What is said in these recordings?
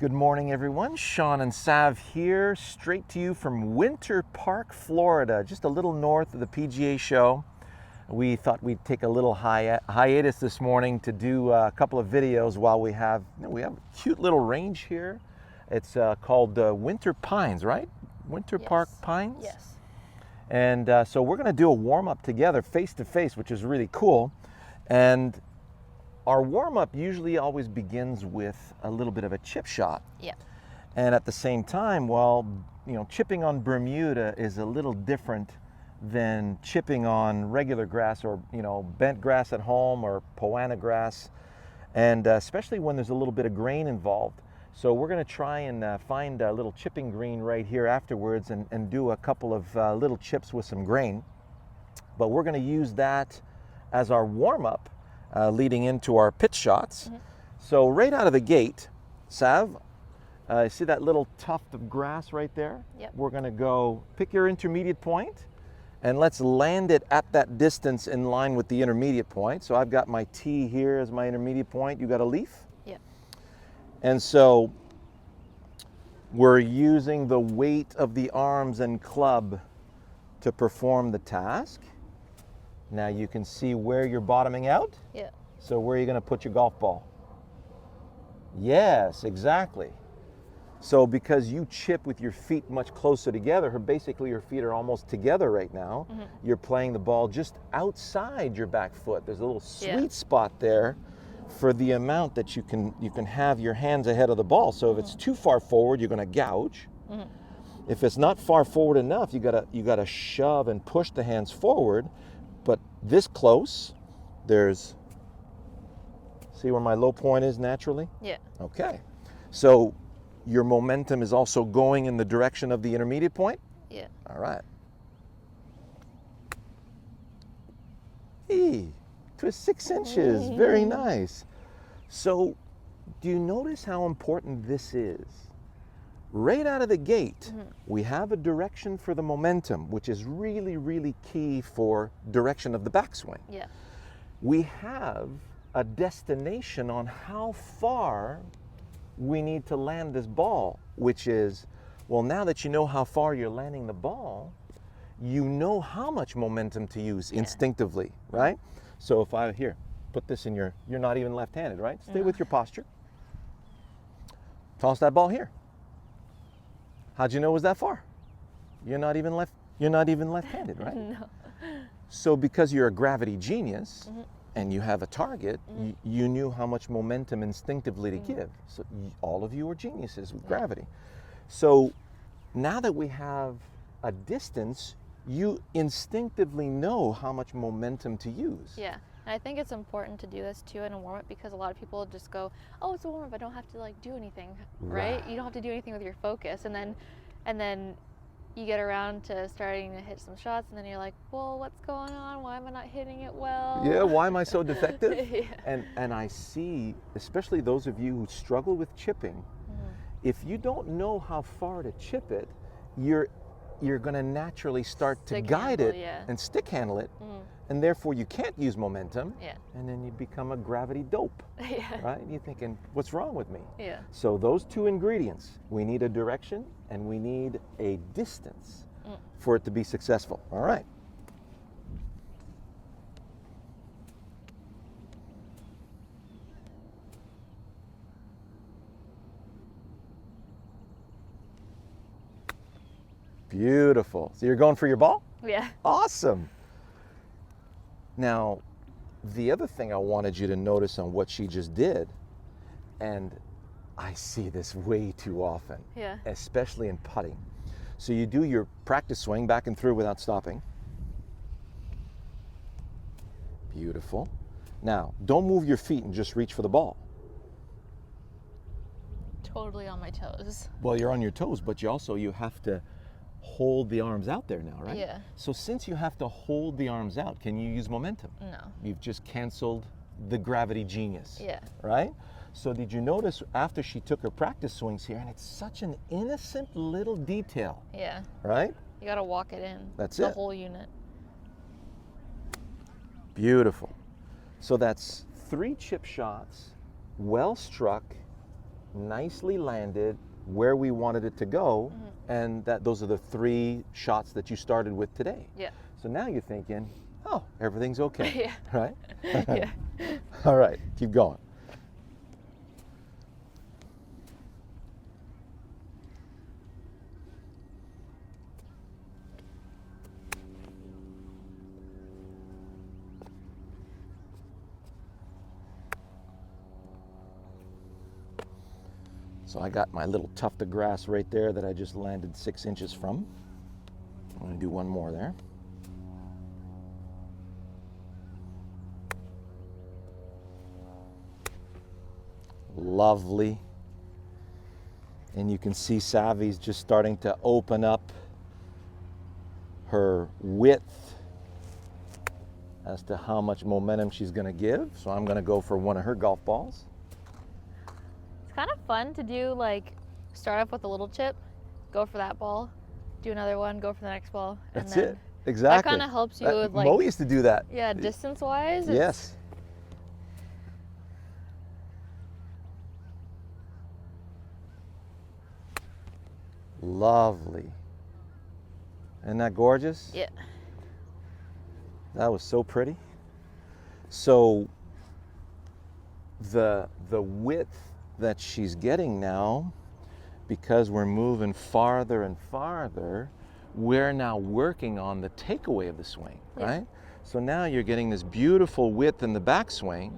Good morning, everyone. Shawn and Sav here, straight to you from Winter Park, Florida, just a little north of the PGA show. We thought we'd take a little hiatus this morning to do a couple of videos while we have a cute little range here. It's called Winter Pines, right? Winter Park Pines? Yes. And so we're going to do a warm-up together face to face, which is really cool. And our warm-up usually always begins with a little bit of a chip shot. Yeah. And at the same time, well, chipping on Bermuda is a little different than chipping on regular grass or, bent grass at home or Poana grass, and especially when there's a little bit of grain involved. So we're going to try and find a little chipping green right here afterwards and do a couple of little chips with some grain. But we're going to use that as our warm-up leading into our pitch shots. Mm-hmm. So right out of the gate, Sav, see that little tuft of grass right there? Yep. We're going to go pick your intermediate point and let's land it at that distance in line with the intermediate point. So I've got my tee here as my intermediate point. You got a leaf? Yep. And so we're using the weight of the arms and club to perform the task. Now you can see where you're bottoming out. Yeah. So where are you going to put your golf ball? Yes, exactly. So because you chip with your feet much closer together, basically your feet are almost together right now, mm-hmm. You're playing the ball just outside your back foot. There's a little sweet spot there for the amount that you can have your hands ahead of the ball. So if it's too far forward, you're going to gouge. Mm-hmm. If it's not far forward enough, you gotta shove and push the hands forward. But this close, see where my low point is naturally? Yeah. Okay. So your momentum is also going in the direction of the intermediate point? Yeah. All right. To 6 inches, very nice. So do you notice how important this is? Right out of the gate, mm-hmm. We have a direction for the momentum, which is really, really key for direction of the backswing. Yeah. We have a destination on how far we need to land this ball, which is, well, now that you know how far you're landing the ball, you know how much momentum to use instinctively, right? So if I, put this in you're not even left-handed, right? Stay with your posture. Toss that ball here. How'd you know it was that far? You're not even left-handed, right? No. So because you're a gravity genius, mm-hmm. and you have a target, mm-hmm. you knew how much momentum instinctively to give. So all of you are geniuses with gravity. So now that we have a distance, you instinctively know how much momentum to use. Yeah. And I think it's important to do this too in a warm-up because a lot of people just go, oh, it's a warm-up, I don't have to do anything, right? You don't have to do anything with your focus. And then you get around to starting to hit some shots and then you're like, well, what's going on? Why am I not hitting it well? Yeah, why am I so defective? Yeah. And I see, especially those of you who struggle with chipping, if you don't know how far to chip it, you're going to naturally start to guide it and stick handle it, and therefore you can't use momentum, and then you become a gravity dope, right? You're thinking, what's wrong with me? Yeah. So those two ingredients, we need a direction and we need a distance for it to be successful. All right. Beautiful. So you're going for your ball? Yeah. Awesome. Now, the other thing I wanted you to notice on what she just did, and I see this way too often, especially in putting. So you do your practice swing back and through without stopping. Beautiful. Now, don't move your feet and just reach for the ball. Totally on my toes. Well, you're on your toes, but you have to hold the arms out there now, right? Yeah. So since you have to hold the arms out, can you use momentum? No. You've just canceled the gravity genius. Yeah. Right? So did you notice after she took her practice swings here, and it's such an innocent little detail. Yeah. Right? You got to walk it in. That's the it. whole unit. Beautiful. So that's 3 chip shots, well struck, nicely landed where we wanted it to go, and those are the 3 shots that you started with today. Yeah. So now you're thinking, oh, everything's okay, Yeah. right? Yeah. All right, keep going. So I got my little tuft of grass right there that I just landed 6 inches from. I'm going to do one more there. Lovely. And you can see Savvy's just starting to open up her width as to how much momentum she's going to give. So I'm going to go for one of her golf balls. It's kind of fun to do, like, start off with a little chip, go for that ball, do another one, go for the next ball. And That's then it. Exactly. That kind of helps you with, like, Mo used to do that. yeah, distance-wise. Yes. Lovely. Isn't that gorgeous? Yeah. That was so pretty. So the width that she's getting now, because we're moving farther and farther, we're now working on the takeaway of the swing, right? So now you're getting this beautiful width in the backswing,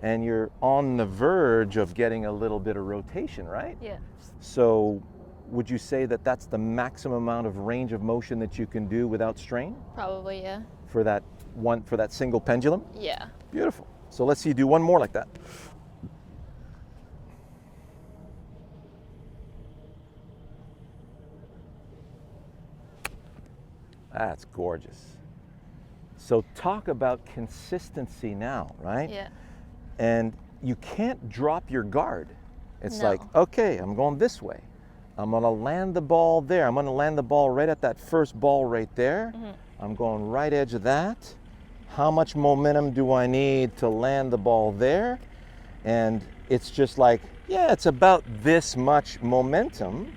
and you're on the verge of getting a little bit of rotation, right? Yeah. So would you say that that's the maximum amount of range of motion that you can do without strain Probably, yeah. for that single pendulum? Yeah. Beautiful. So let's see you do one more like that. That's gorgeous. So talk about consistency now, right? Yeah. And you can't drop your guard. It's No. like, okay, I'm going this way. I'm gonna land the ball there. I'm gonna land the ball right at that first ball right there. I'm going right edge of that. How much momentum do I need to land the ball there? And it's just like, yeah, it's about this much momentum.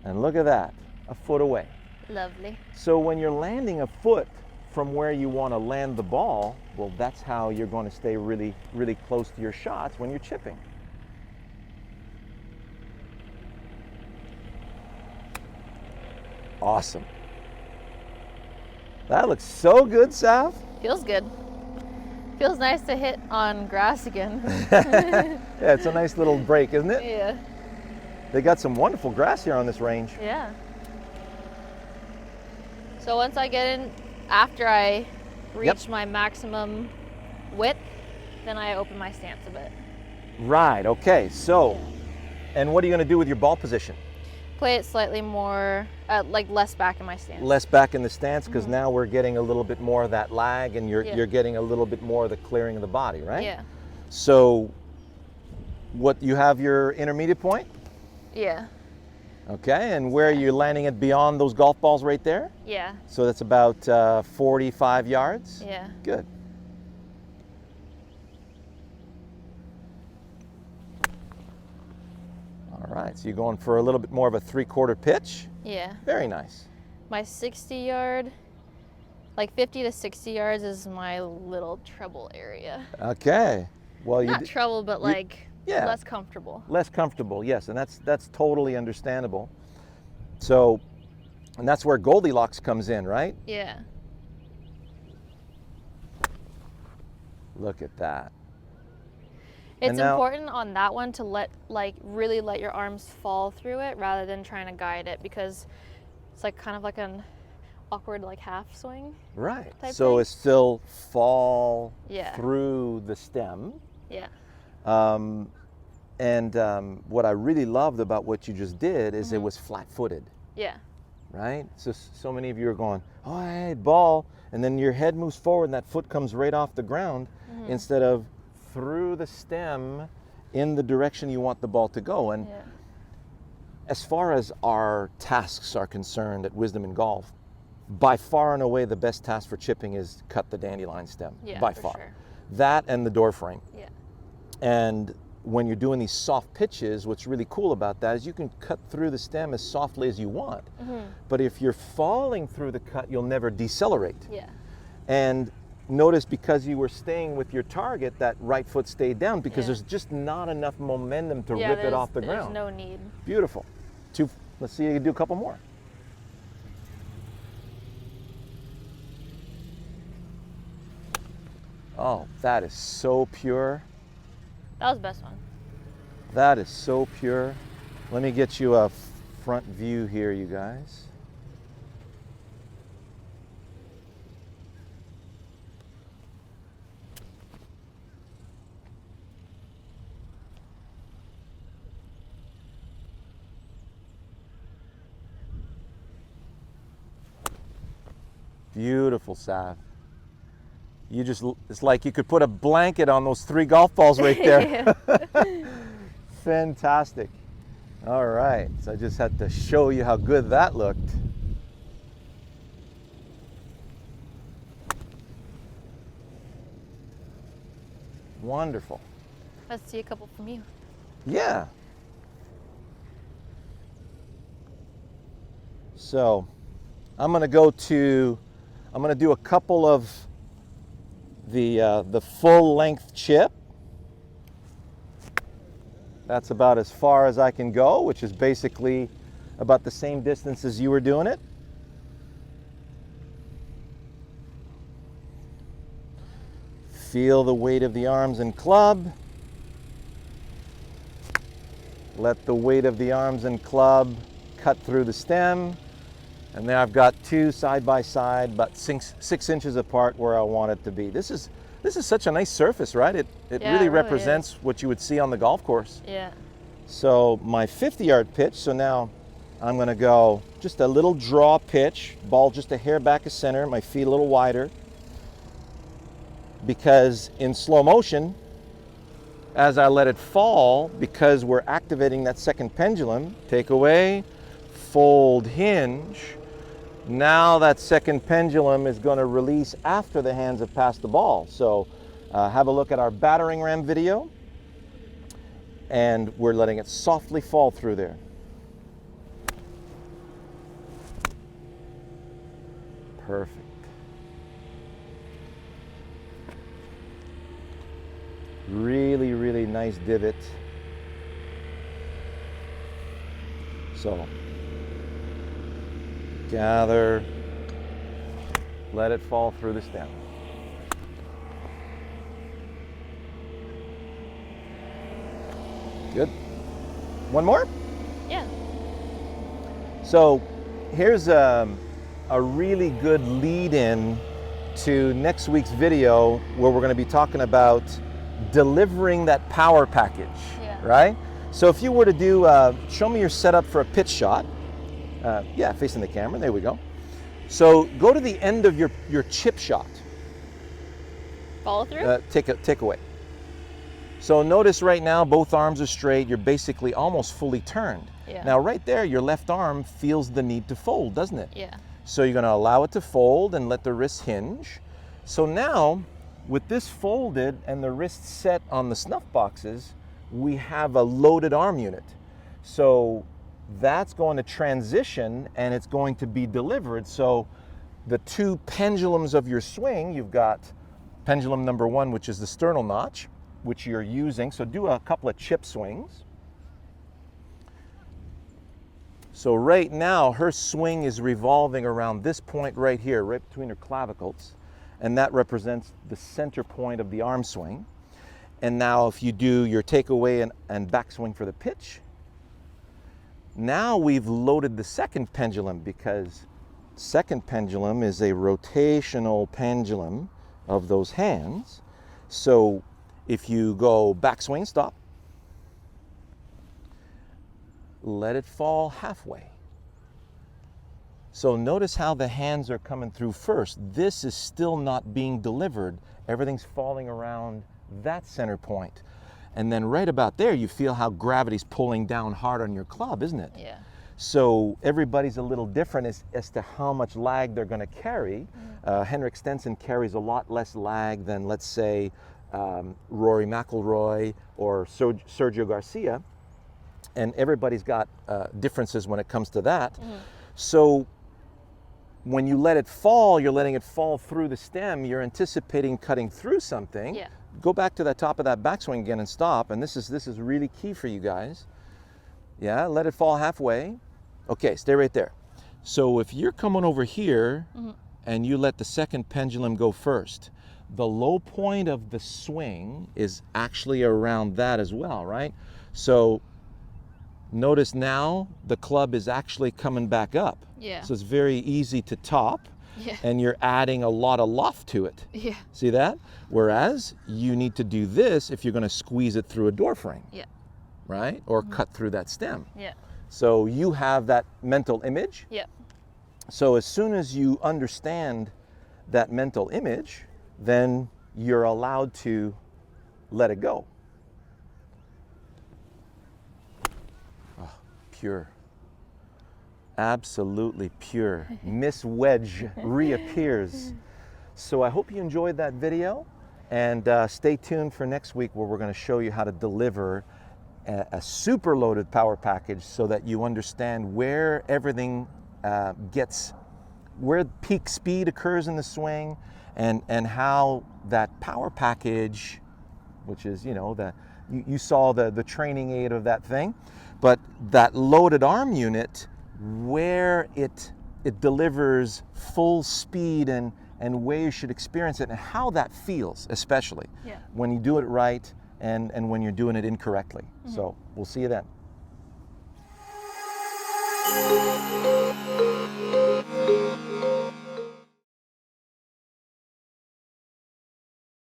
And look at that, a foot away. Lovely. So when you're landing a foot from where you want to land the ball, well, that's how you're going to stay really, really close to your shots when you're chipping. Awesome. That looks so good, Sav. Feels good. Feels nice to hit on grass again. Yeah, it's a nice little break, isn't it? Yeah. They got some wonderful grass here on this range. Yeah. So once I get in, after I reach my maximum width, then I open my stance a bit. Right, okay. So, and what are you going to do with your ball position? Play it slightly more, like less back in my stance. Less back in the stance, because now we're getting a little bit more of that lag, and you're getting a little bit more of the clearing of the body, right? Yeah. So, what, you have your intermediate point? Yeah. Okay, and where are you landing it beyond those golf balls right there? Yeah. So that's about 45 yards? Yeah. Good. All right, so you're going for a little bit more of a 3/4 pitch? Yeah. Very nice. My 60 yard, like 50 to 60 yards is my little trouble area. Okay. Well, Not trouble, but like less comfortable. Less comfortable, yes, and that's totally understandable. So, and that's where Goldilocks comes in, right? Yeah. Look at that. It's important on that one to really let your arms fall through it rather than trying to guide it, because it's like kind of like an awkward like half swing. Right. So it's still fall Yeah. through the stem. Yeah. What I really loved about what you just did is it was flat-footed, Yeah. right? So many of you are going, oh, hey, ball, and then your head moves forward and that foot comes right off the ground instead of through the stem in the direction you want the ball to go. And as far as our tasks are concerned at Wisdom in Golf, by far and away the best task for chipping is cut the dandelion stem, Yeah, by for far. sure. That and the door frame. Yeah. And when you're doing these soft pitches, what's really cool about that is you can cut through the stem as softly as you want. But if you're falling through the cut, you'll never decelerate. Yeah. And notice, because you were staying with your target, that right foot stayed down because Yeah. there's just not enough momentum to Yeah, rip it off the there's ground. no need. Beautiful. Let's see you can do a couple more. Oh, that is so pure. That was the best one. That is so pure. Let me get you a front view here, you guys. Beautiful, Sav. It's like you could put a blanket on those 3 golf balls right there. Fantastic. All right, so I just had to show you how good that looked. Wonderful. Let's see a couple from you. Yeah. So I'm going to do a couple of the full length chip. That's about as far as I can go, which is basically about the same distance as you were doing it. Feel the weight of the arms and club. Let the weight of the arms and club cut through the stem. And there I've got 2 side by side, about 6 inches apart where I want it to be. This is such a nice surface, right? It Yeah, really it really represents what you would see on the golf course. Yeah. So my 50-yard pitch, so now I'm going to go just a little draw pitch, ball just a hair back of center, my feet a little wider. Because in slow motion, as I let it fall, because we're activating that second pendulum, take away, fold, hinge. Now that second pendulum is going to release after the hands have passed the ball. So have a look at our battering ram video, and we're letting it softly fall through there. Perfect. Really, really nice divot. So gather, let it fall through the stem. Good. One more? Yeah. So here's a really good lead-in to next week's video, where we're going to be talking about delivering that power package, right? So if you were to do, show me your setup for a pitch shot. Yeah, facing the camera, there we go. So go to the end of your chip shot. Follow through? Take away. So notice right now both arms are straight, you're basically almost fully turned. Yeah. Now right there, your left arm feels the need to fold, doesn't it? Yeah. So you're going to allow it to fold and let the wrist hinge. So now, with this folded and the wrist set on the snuff boxes, we have a loaded arm unit. So that's going to transition and it's going to be delivered. So the 2 pendulums of your swing, you've got pendulum number 1, which is the sternal notch, which you're using. So do a couple of chip swings. So right now, her swing is revolving around this point right here, right between her clavicles. And that represents the center point of the arm swing. And now if you do your takeaway and backswing for the pitch, now we've loaded the second pendulum, because second pendulum is a rotational pendulum of those hands. So if you go backswing, stop, let it fall halfway. So notice how the hands are coming through first. This is still not being delivered. Everything's falling around that center point. And then right about there, you feel how gravity's pulling down hard on your club, isn't it? Yeah. So everybody's a little different as to how much lag they're going to carry. Henrik Stenson carries a lot less lag than, let's say, Rory McIlroy or Sergio Garcia, and everybody's got differences when it comes to that. So when you let it fall, you're letting it fall through the stem, you're anticipating cutting through something. Yeah. Go back to the top of that backswing again and stop, and this is really key for you guys. Yeah, let it fall halfway. Okay, stay right there. So if you're coming over here and you let the second pendulum go first, the low point of the swing is actually around that as well, right? So notice now the club is actually coming back up. Yeah. So it's very easy to top, Yeah. and you're adding a lot of loft to it. Yeah. See that? Whereas you need to do this if you're going to squeeze it through a door frame. Yeah. Right? Or cut through that stem. Yeah. So you have that mental image. Yeah. So as soon as you understand that mental image, then you're allowed to let it go. Oh, pure. Absolutely pure. Miss Wedge reappears. So I hope you enjoyed that video, and stay tuned for next week, where we're going to show you how to deliver a super loaded power package so that you understand where everything where peak speed occurs in the swing, and how that power package, which is, you saw the training aid of that thing, but that loaded arm unit, where it delivers full speed and where you should experience it, and how that feels, especially when you do it right and when you're doing it incorrectly. So we'll see you then.